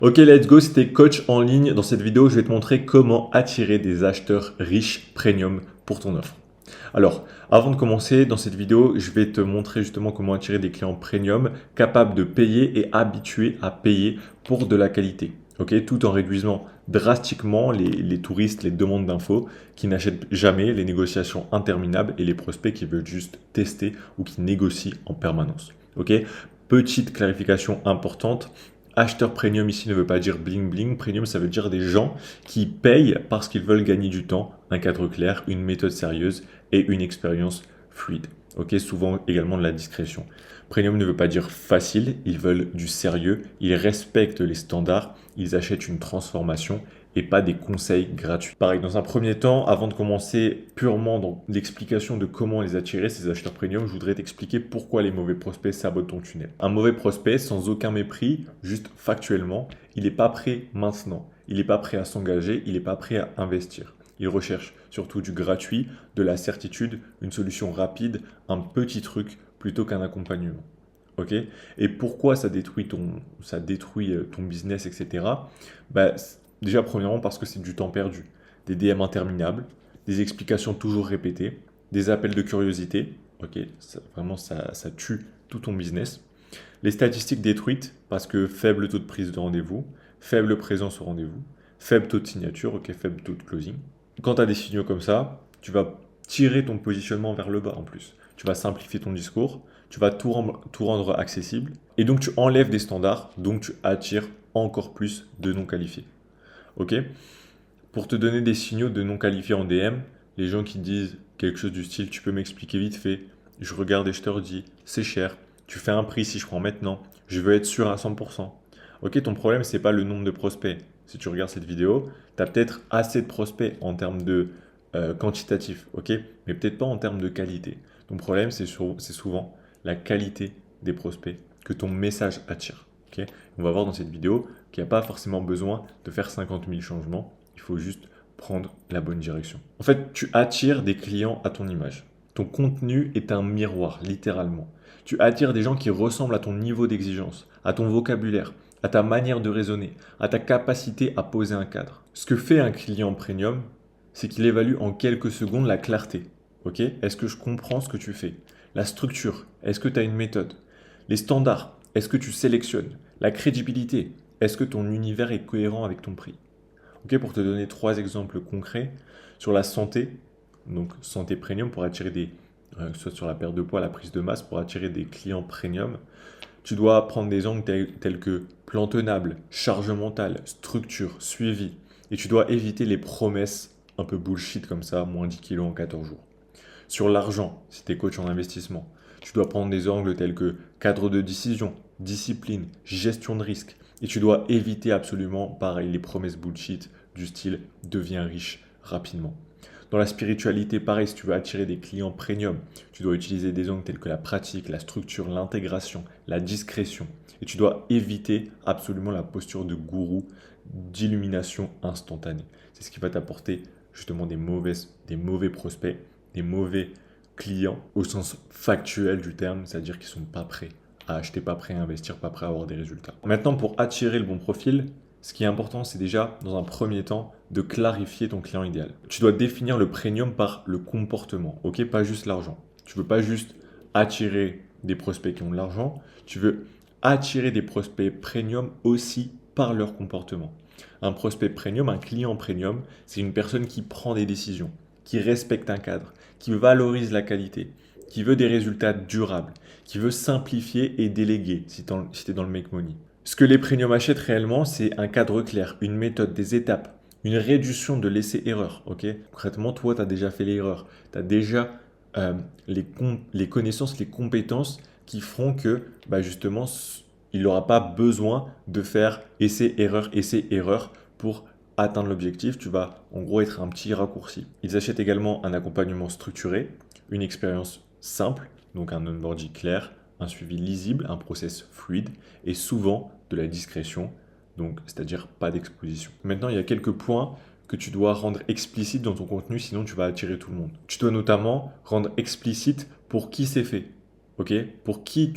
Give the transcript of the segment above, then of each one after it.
Ok, let's go, c'était coach en ligne. Dans cette vidéo, je vais te montrer comment attirer des acheteurs riches premium pour ton offre. Alors, avant de commencer, dans cette vidéo, je vais te montrer justement comment attirer des clients premium capables de payer et habitués à payer pour de la qualité. Ok, tout en réduisant drastiquement les touristes, les demandes d'infos qui n'achètent jamais, les négociations interminables et les prospects qui veulent juste tester ou qui négocient en permanence. Ok, petite clarification importante. Acheteur premium ici ne veut pas dire bling bling. Premium, ça veut dire des gens qui payent parce qu'ils veulent gagner du temps, un cadre clair, une méthode sérieuse et une expérience fluide. Ok, souvent également de la discrétion. Premium ne veut pas dire facile, ils veulent du sérieux, ils respectent les standards, ils achètent une transformation et pas des conseils gratuits. Pareil, dans un premier temps, avant de commencer purement dans l'explication de comment les attirer, ces acheteurs premium, je voudrais t'expliquer pourquoi les mauvais prospects sabotent ton tunnel. Un mauvais prospect, sans aucun mépris, juste factuellement, il n'est pas prêt maintenant. Il n'est pas prêt à s'engager, il n'est pas prêt à investir. Il recherche surtout du gratuit, de la certitude, une solution rapide, un petit truc plutôt qu'un accompagnement. Ok. Et pourquoi ça détruit ton business, etc. Bah, déjà, premièrement, parce que c'est du temps perdu. Des DM interminables, des explications toujours répétées, des appels de curiosité. Ok, vraiment, ça tue tout ton business. Les statistiques détruites parce que faible taux de prise de rendez-vous, faible présence au rendez-vous, faible taux de signature, ok, faible taux de closing. Quand tu as des signaux comme ça, tu vas tirer ton positionnement vers le bas en plus. Tu vas simplifier ton discours, tu vas tout rendre accessible et donc tu enlèves des standards, donc tu attires encore plus de non qualifiés. Ok. Pour te donner des signaux de non qualifiés en DM, les gens qui disent quelque chose du style tu peux m'expliquer vite fait, je regarde et je te redis, c'est cher, tu fais un prix si je prends maintenant, je veux être sûr à 100%. Ok, ton problème c'est pas le nombre de prospects. Si tu regardes cette vidéo, tu as peut-être assez de prospects en termes de quantitatif, ok, mais peut-être pas en termes de qualité. Ton problème c'est souvent la qualité des prospects que ton message attire. Ok. On va voir dans cette vidéo qu'il n'y a pas forcément besoin de faire 50 000 changements. Il faut juste prendre la bonne direction. En fait, tu attires des clients à ton image. Ton contenu est un miroir, littéralement. Tu attires des gens qui ressemblent à ton niveau d'exigence, à ton vocabulaire, à ta manière de raisonner, à ta capacité à poser un cadre. Ce que fait un client premium, c'est qu'il évalue en quelques secondes la clarté. Ok. Est-ce que je comprends ce que tu fais? La structure, est-ce que tu as une méthode? Les standards, est-ce que tu sélectionnes? La crédibilité, est-ce que ton univers est cohérent avec ton prix? Ok, pour te donner trois exemples concrets, sur la santé, donc santé premium pour attirer que ce soit sur la perte de poids, la prise de masse, pour attirer des clients premium, tu dois prendre des angles tels que plan tenable, charge mentale, structure, suivi, et tu dois éviter les promesses un peu bullshit comme ça, moins 10 kilos en 14 jours. Sur l'argent, si tu es coach en investissement, tu dois prendre des angles tels que cadre de décision, discipline, gestion de risque. Et tu dois éviter absolument, pareil, les promesses bullshit du style deviens riche rapidement. Dans la spiritualité, pareil, si tu veux attirer des clients premium, tu dois utiliser des angles tels que la pratique, la structure, l'intégration, la discrétion. Et tu dois éviter absolument la posture de gourou d'illumination instantanée. C'est ce qui va t'apporter justement des mauvais prospects, des mauvais clients au sens factuel du terme, c'est-à-dire qu'ils ne sont pas prêts à acheter, pas prêts à investir, pas prêts à avoir des résultats. Maintenant, pour attirer le bon profil, ce qui est important, c'est déjà, dans un premier temps, de clarifier ton client idéal. Tu dois définir le premium par le comportement, ok, pas juste l'argent. Tu veux pas juste attirer des prospects qui ont de l'argent, tu veux attirer des prospects premium aussi par leur comportement. Un prospect premium, un client premium, c'est une personne qui prend des décisions, qui respecte un cadre, qui valorise la qualité, qui veut des résultats durables, qui veut simplifier et déléguer si tu es dans le make money. Ce que les premium achètent réellement, c'est un cadre clair, une méthode, des étapes, une réduction de l'essai-erreur. Concrètement, toi, tu as déjà fait l'erreur. Tu as déjà les connaissances, les compétences qui feront que justement, il n'aura pas besoin de faire essai, erreur pour atteindre l'objectif. Tu vas en gros être un petit raccourci. Ils achètent également un accompagnement structuré, une expérience simple, donc un onboarding clair, un suivi lisible, un process fluide et souvent de la discrétion, donc c'est-à-dire pas d'exposition. Maintenant, il y a quelques points que tu dois rendre explicites dans ton contenu, sinon tu vas attirer tout le monde. Tu dois notamment rendre explicite pour qui c'est fait, ok? Pour qui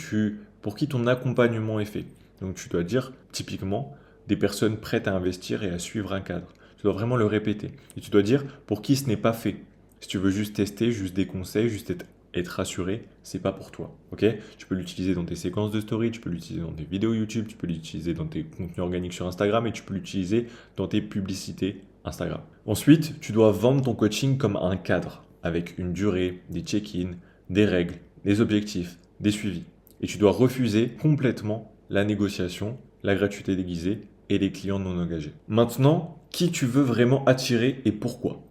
ton accompagnement est fait. Donc tu dois dire typiquement, des personnes prêtes à investir et à suivre un cadre. Tu dois vraiment le répéter. Et tu dois dire pour qui ce n'est pas fait. Si tu veux juste tester, juste des conseils, juste être rassuré, c'est pas pour toi. Ok? Tu peux l'utiliser dans tes séquences de story, tu peux l'utiliser dans tes vidéos YouTube, tu peux l'utiliser dans tes contenus organiques sur Instagram et tu peux l'utiliser dans tes publicités Instagram. Ensuite, tu dois vendre ton coaching comme un cadre avec une durée, des check-ins, des règles, des objectifs, des suivis. Et tu dois refuser complètement la négociation, la gratuité déguisée et les clients non engagés. Maintenant, qui tu veux vraiment attirer et pourquoi?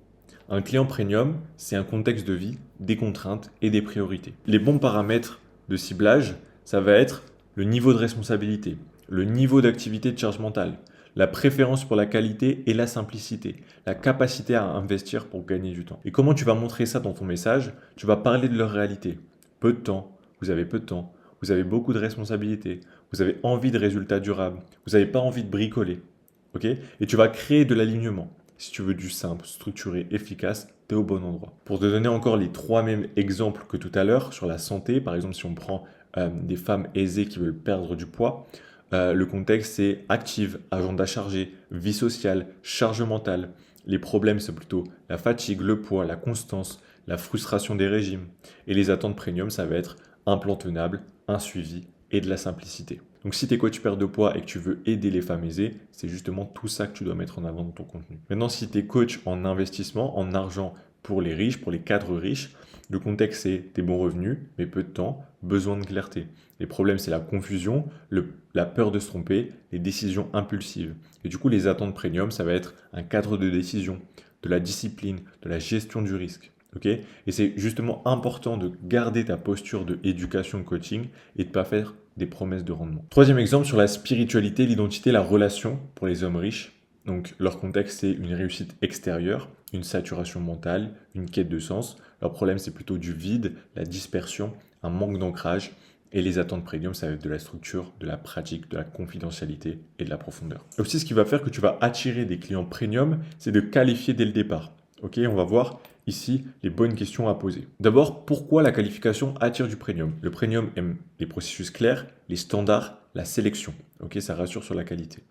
Un client premium, c'est un contexte de vie, des contraintes et des priorités. Les bons paramètres de ciblage, ça va être le niveau de responsabilité, le niveau d'activité de charge mentale, la préférence pour la qualité et la simplicité, la capacité à investir pour gagner du temps. Et comment tu vas montrer ça dans ton message? Tu vas parler de leur réalité. Peu de temps, vous avez peu de temps, vous avez beaucoup de responsabilités, vous avez envie de résultats durables, vous n'avez pas envie de bricoler. Ok? Et tu vas créer de l'alignement. Si tu veux du simple, structuré, efficace, tu es au bon endroit. Pour te donner encore les trois mêmes exemples que tout à l'heure sur la santé, par exemple si on prend des femmes aisées qui veulent perdre du poids, le contexte c'est active, agenda chargé, vie sociale, charge mentale. Les problèmes c'est plutôt la fatigue, le poids, la constance, la frustration des régimes. Et les attentes premium ça va être un plan tenable, un suivi et de la simplicité. Donc si tu es coach perte de poids et que tu veux aider les femmes aisées, c'est justement tout ça que tu dois mettre en avant dans ton contenu. Maintenant, si tu es coach en investissement, en argent pour les riches, pour les cadres riches, le contexte c'est tes bons revenus, mais peu de temps, besoin de clarté. Les problèmes c'est la confusion, la peur de se tromper, les décisions impulsives. Et du coup, les attentes premium, ça va être un cadre de décision, de la discipline, de la gestion du risque. Okay, et c'est justement important de garder ta posture de éducation coaching et de ne pas faire des promesses de rendement. Troisième exemple sur la spiritualité, l'identité, la relation pour les hommes riches. Donc leur contexte c'est une réussite extérieure, une saturation mentale, une quête de sens. Leur problème c'est plutôt du vide, la dispersion, un manque d'ancrage. Et les attentes premium, ça va être de la structure, de la pratique, de la confidentialité et de la profondeur. Et aussi ce qui va faire que tu vas attirer des clients premium, c'est de qualifier dès le départ. Ok, on va voir ici les bonnes questions à poser. D'abord, pourquoi la qualification attire du premium? Le premium aime les processus clairs, les standards, la sélection. Ok, ça rassure sur la qualité.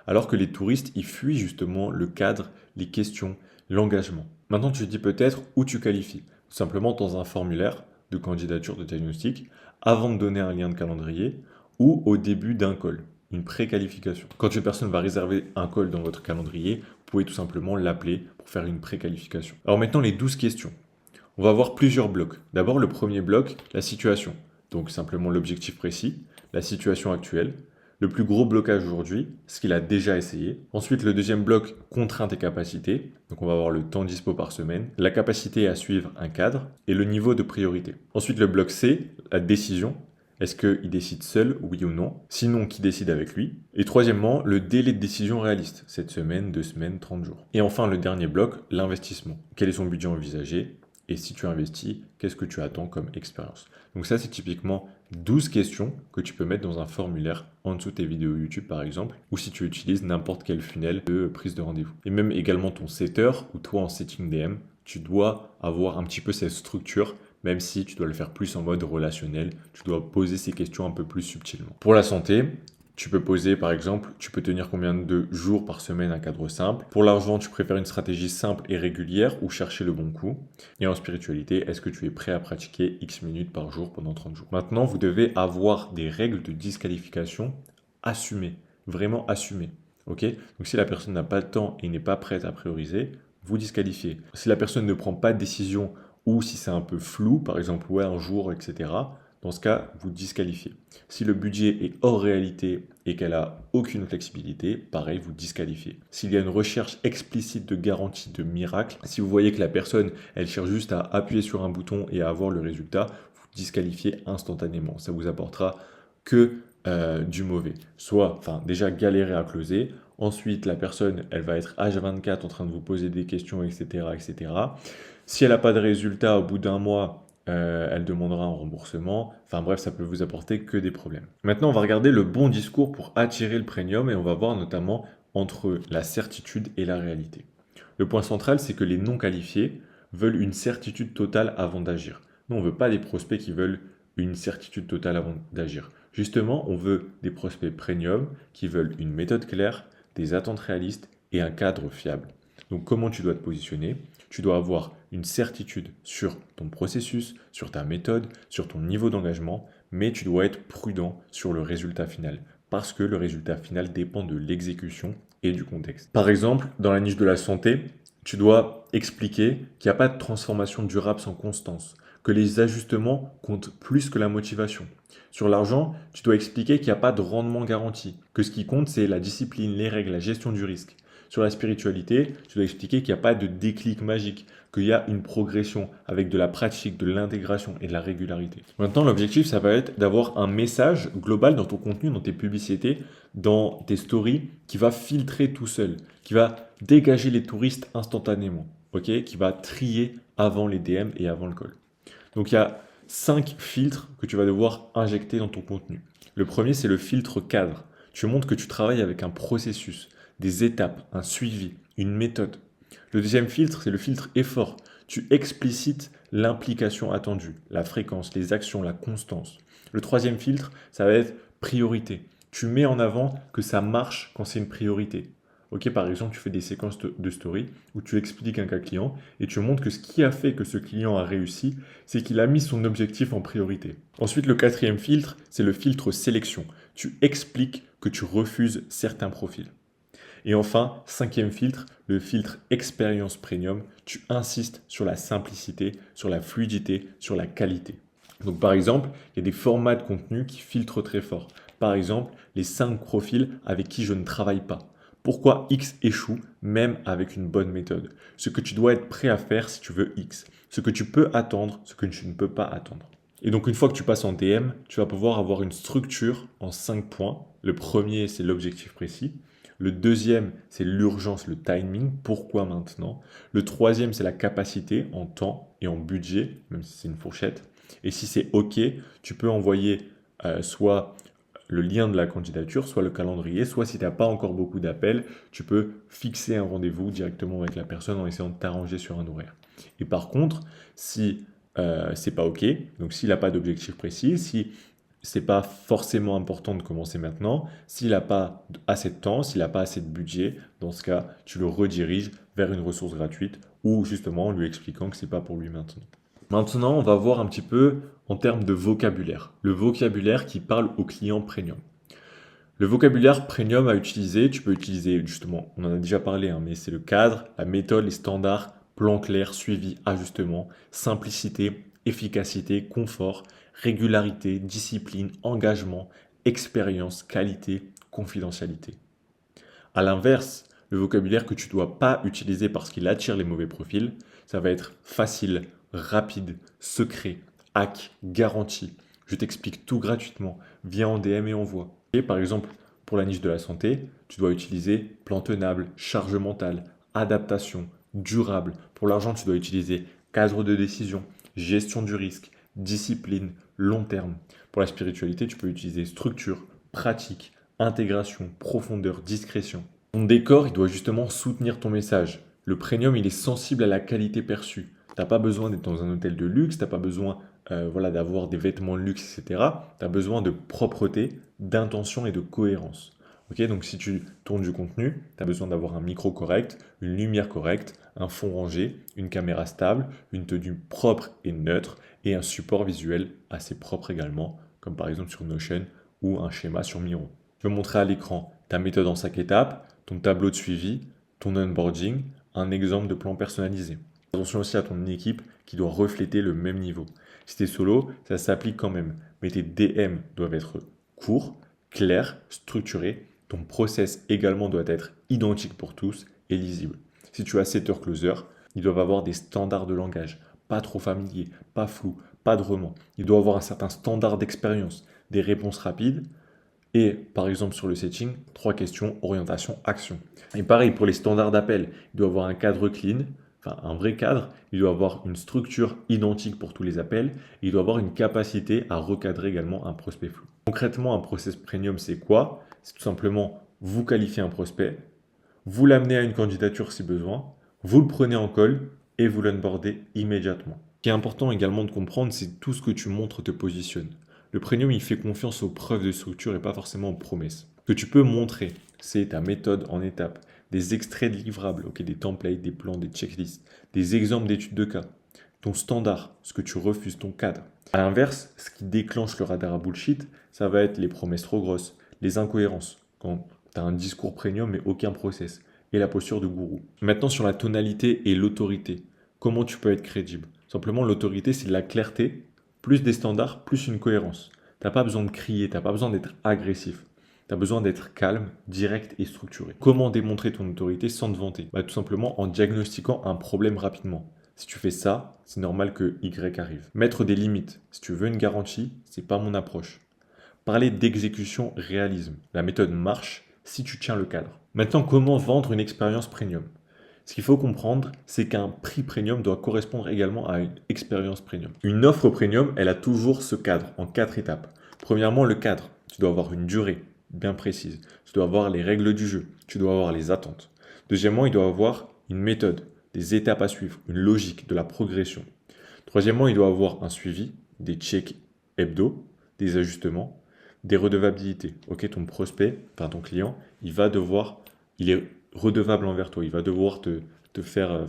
Alors que les touristes, ils fuient justement le cadre, les questions, l'engagement. Maintenant, tu te dis peut-être où tu qualifies. Tout simplement dans un formulaire de candidature de diagnostic, avant de donner un lien de calendrier ou au début d'un call, une préqualification. Quand une personne va réserver un call dans votre calendrier, vous pouvez tout simplement l'appeler pour faire une préqualification. Alors maintenant, les 12 questions. On va avoir plusieurs blocs. D'abord, le premier bloc, la situation. Donc simplement l'objectif précis, la situation actuelle, le plus gros blocage aujourd'hui, ce qu'il a déjà essayé. Ensuite, le deuxième bloc, contraintes et capacités. Donc on va avoir le temps dispo par semaine, la capacité à suivre un cadre et le niveau de priorité. Ensuite, le bloc C, la décision. Est-ce qu'il décide seul, oui ou non? Sinon, qui décide avec lui? Et troisièmement, le délai de décision réaliste, 7 semaines, 2 semaines, 30 jours. Et enfin, le dernier bloc, l'investissement. Quel est son budget envisagé? Et si tu investis, qu'est-ce que tu attends comme expérience? Donc ça, c'est typiquement 12 questions que tu peux mettre dans un formulaire en dessous de tes vidéos YouTube, par exemple, ou si tu utilises n'importe quel funnel de prise de rendez-vous. Et même également ton setter, ou toi en setting DM, tu dois avoir un petit peu cette structure, même si tu dois le faire plus en mode relationnel, tu dois poser ces questions un peu plus subtilement. Pour la santé, tu peux poser par exemple, tu peux tenir combien de jours par semaine un cadre simple. Pour l'argent, tu préfères une stratégie simple et régulière ou chercher le bon coup. Et en spiritualité, est-ce que tu es prêt à pratiquer X minutes par jour pendant 30 jours? Maintenant, vous devez avoir des règles de disqualification assumées, vraiment assumées. Ok? Donc si la personne n'a pas le temps et n'est pas prête à prioriser, vous disqualifiez. Si la personne ne prend pas de décision ou si c'est un peu flou, par exemple, ouais, un jour, etc., dans ce cas, vous disqualifiez. Si le budget est hors réalité et qu'elle a aucune flexibilité, pareil, vous disqualifiez. S'il y a une recherche explicite de garantie de miracle, si vous voyez que la personne, elle cherche juste à appuyer sur un bouton et à avoir le résultat, vous disqualifiez instantanément. Ça vous apportera que du mauvais. Soit, déjà galérer à closer. Ensuite, la personne, elle va être H24 en train de vous poser des questions, etc., etc. Si elle n'a pas de résultat au bout d'un mois, elle demandera un remboursement. Enfin bref, ça peut vous apporter que des problèmes. Maintenant, on va regarder le bon discours pour attirer le premium et on va voir notamment entre la certitude et la réalité. Le point central, c'est que les non qualifiés veulent une certitude totale avant d'agir. Nous, on ne veut pas des prospects qui veulent une certitude totale avant d'agir. Justement, on veut des prospects premium qui veulent une méthode claire, des attentes réalistes et un cadre fiable. Donc comment tu dois te positionner? Tu dois avoir une certitude sur ton processus, sur ta méthode, sur ton niveau d'engagement, mais tu dois être prudent sur le résultat final, parce que le résultat final dépend de l'exécution et du contexte. Par exemple, dans la niche de la santé, tu dois expliquer qu'il n'y a pas de transformation durable sans constance, que les ajustements comptent plus que la motivation. Sur l'argent, tu dois expliquer qu'il n'y a pas de rendement garanti, que ce qui compte, c'est la discipline, les règles, la gestion du risque. Sur la spiritualité, tu dois expliquer qu'il n'y a pas de déclic magique, qu'il y a une progression avec de la pratique, de l'intégration et de la régularité. Maintenant, l'objectif, ça va être d'avoir un message global dans ton contenu, dans tes publicités, dans tes stories, qui va filtrer tout seul, qui va dégager les touristes instantanément, ok, qui va trier avant les DM et avant le call. Donc il y a 5 filtres que tu vas devoir injecter dans ton contenu. Le premier, c'est le filtre cadre. Tu montres que tu travailles avec un processus, des étapes, un suivi, une méthode. Le deuxième filtre, c'est le filtre effort. Tu explicites l'implication attendue, la fréquence, les actions, la constance. Le troisième filtre, ça va être priorité. Tu mets en avant que ça marche quand c'est une priorité. Ok, par exemple, tu fais des séquences de story où tu expliques un cas client et tu montres que ce qui a fait que ce client a réussi, c'est qu'il a mis son objectif en priorité. Ensuite, le quatrième filtre, c'est le filtre sélection. Tu expliques que tu refuses certains profils. Et enfin, cinquième filtre, le filtre expérience premium. Tu insistes sur la simplicité, sur la fluidité, sur la qualité. Donc par exemple, il y a des formats de contenu qui filtrent très fort. Par exemple, les 5 profils avec qui je ne travaille pas. Pourquoi X échoue même avec une bonne méthode? Ce que tu dois être prêt à faire si tu veux X. Ce que tu peux attendre, ce que tu ne peux pas attendre. Et donc une fois que tu passes en DM, tu vas pouvoir avoir une structure en 5 points. Le premier, c'est l'objectif précis. Le deuxième, c'est l'urgence, le timing. Pourquoi maintenant? Le troisième, c'est la capacité en temps et en budget, même si c'est une fourchette. Et si c'est OK, tu peux envoyer soit le lien de la candidature, soit le calendrier, soit si tu n'as pas encore beaucoup d'appels, tu peux fixer un rendez-vous directement avec la personne en essayant de t'arranger sur un horaire. Et par contre, si c'est pas OK, donc s'il n'a pas d'objectif précis, si c'est pas forcément important de commencer maintenant, s'il n'a pas assez de temps, s'il n'a pas assez de budget, dans ce cas, tu le rediriges vers une ressource gratuite ou justement en lui expliquant que c'est pas pour lui maintenant. Maintenant, on va voir un petit peu en termes de vocabulaire. Le vocabulaire qui parle au client premium. Le vocabulaire premium à utiliser, tu peux utiliser justement, on en a déjà parlé, hein, mais c'est le cadre, la méthode, les standards, plan clair, suivi, ajustement, simplicité, efficacité, confort, régularité, discipline, engagement, expérience, qualité, confidentialité. À l'inverse, le vocabulaire que tu ne dois pas utiliser parce qu'il attire les mauvais profils, ça va être facile, rapide, secret, hack, garanti. Je t'explique tout gratuitement. Viens en DM et envoie. Et par exemple, pour la niche de la santé, tu dois utiliser plan tenable, charge mentale, adaptation, durable. Pour l'argent, tu dois utiliser cadre de décision, gestion du risque, discipline, long terme. Pour la spiritualité, tu peux utiliser structure, pratique, intégration, profondeur, discrétion. Ton décor, il doit justement soutenir ton message. Le premium, il est sensible à la qualité perçue. Tu n'as pas besoin d'être dans un hôtel de luxe, tu n'as pas besoin d'avoir des vêtements de luxe, etc. Tu as besoin de propreté, d'intention et de cohérence. Ok, donc si tu tournes du contenu, tu as besoin d'avoir un micro correct, une lumière correcte, un fond rangé, une caméra stable, une tenue propre et neutre et un support visuel assez propre également, comme par exemple sur Notion ou un schéma sur Miro. Je vais montrer à l'écran ta méthode en 5 étapes, ton tableau de suivi, ton onboarding, un exemple de plan personnalisé. Attention aussi à ton équipe qui doit refléter le même niveau. Si tu es solo, ça s'applique quand même, mais tes DM doivent être courts, clairs, structurés. Ton process également doit être identique pour tous et lisible. Si tu as setter closer, ils doivent avoir des standards de langage, pas trop familiers, pas flous, pas de romans. Ils doivent avoir un certain standard d'expérience, des réponses rapides. Et par exemple sur le setting, 3 questions, orientation, action. Et pareil pour les standards d'appel, il doit avoir un cadre clean, enfin un vrai cadre, il doit avoir une structure identique pour tous les appels, et il doit avoir une capacité à recadrer également un prospect flou. Concrètement, un process premium, c'est quoi? C'est tout simplement vous qualifier un prospect, vous l'amenez à une candidature si besoin, vous le prenez en call et vous l'onboardez immédiatement. Ce qui est important également de comprendre, c'est tout ce que tu montres te positionne. Le premium, il fait confiance aux preuves de structure et pas forcément aux promesses. que tu peux montrer, c'est ta méthode en étapes, des extraits de livrables, ok, des templates, des plans, des checklists, des exemples d'études de cas, ton standard, ce que tu refuses, ton cadre. À l'inverse, ce qui déclenche le radar à bullshit, ça va être les promesses trop grosses, les incohérences, quand tu as un discours premium mais aucun process, et la posture de gourou. Maintenant sur la tonalité et l'autorité, comment tu peux être crédible? Simplement l'autorité c'est de la clarté, plus des standards, plus une cohérence. T'as pas besoin de crier, t'as pas besoin d'être agressif. Tu as besoin d'être calme, direct et structuré. Comment démontrer ton autorité sans te vanter? Tout simplement en diagnostiquant un problème rapidement. Si tu fais ça, c'est normal que Y arrive. Mettre des limites. Si tu veux une garantie, c'est pas mon approche. Parler d'exécution réalisme. La méthode marche si tu tiens le cadre. Maintenant, comment vendre une expérience premium? Ce qu'il faut comprendre, c'est qu'un prix premium doit correspondre également à une expérience premium. Une offre premium, elle a toujours ce cadre en 4 étapes. Premièrement, le cadre. Tu dois avoir une durée bien précise. Tu dois avoir les règles du jeu. Tu dois avoir les attentes. Deuxièmement, il doit avoir une méthode, des étapes à suivre, une logique, de la progression. Troisièmement, il doit avoir un suivi, des checks hebdo, des ajustements, des redevabilités. Ok, ton prospect, enfin ton client, il est redevable envers toi. Il va devoir te faire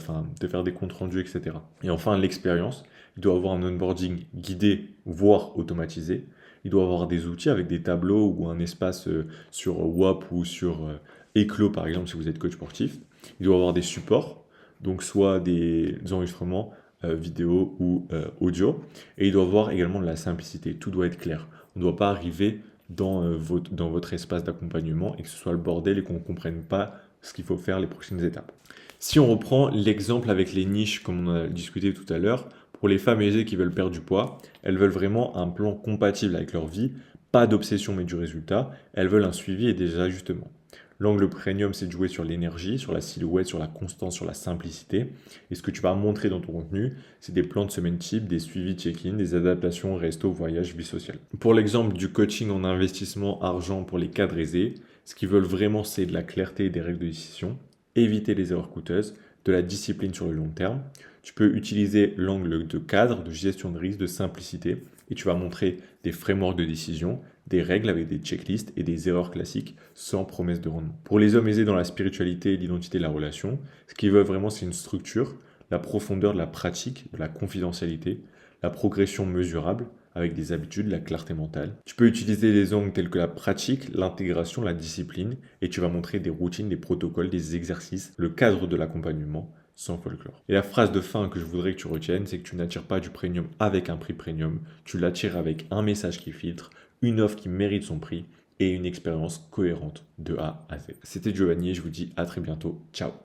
des comptes rendus, etc. Et enfin, l'expérience. Il doit avoir un onboarding guidé, voire automatisé. Il doit avoir des outils avec des tableaux ou un espace sur WAP ou sur Eclo, par exemple, si vous êtes coach sportif. Il doit avoir des supports, donc soit des enregistrements vidéo ou audio. Et il doit avoir également de la simplicité. Tout doit être clair. On ne doit pas arriver dans votre espace d'accompagnement et que ce soit le bordel et qu'on ne comprenne pas ce qu'il faut faire les prochaines étapes. Si on reprend l'exemple avec les niches, comme on a discuté tout à l'heure, pour les femmes aisées qui veulent perdre du poids, elles veulent vraiment un plan compatible avec leur vie, pas d'obsession mais du résultat, elles veulent un suivi et des ajustements. L'angle premium, c'est de jouer sur l'énergie, sur la silhouette, sur la constance, sur la simplicité. Et ce que tu vas montrer dans ton contenu, c'est des plans de semaine type, des suivis check-in, des adaptations resto, voyage, vie sociale. Pour l'exemple du coaching en investissement argent pour les cadres aisés, ce qu'ils veulent vraiment, c'est de la clarté et des règles de décision, éviter les erreurs coûteuses, de la discipline sur le long terme. Tu peux utiliser l'angle de cadre, de gestion de risque, de simplicité, et tu vas montrer des frameworks de décision, des règles avec des checklists et des erreurs classiques sans promesse de rendement. Pour les hommes aisés dans la spiritualité, l'identité, la relation, ce qu'ils veulent vraiment, c'est une structure, la profondeur de la pratique, de la confidentialité, la progression mesurable avec des habitudes, la clarté mentale. Tu peux utiliser des angles tels que la pratique, l'intégration, la discipline, et tu vas montrer des routines, des protocoles, des exercices, le cadre de l'accompagnement, sans folklore. Et la phrase de fin que je voudrais que tu retiennes, c'est que tu n'attires pas du premium avec un prix premium, tu l'attires avec un message qui filtre, une offre qui mérite son prix et une expérience cohérente de A à Z. C'était Giovanni et je vous dis à très bientôt. Ciao.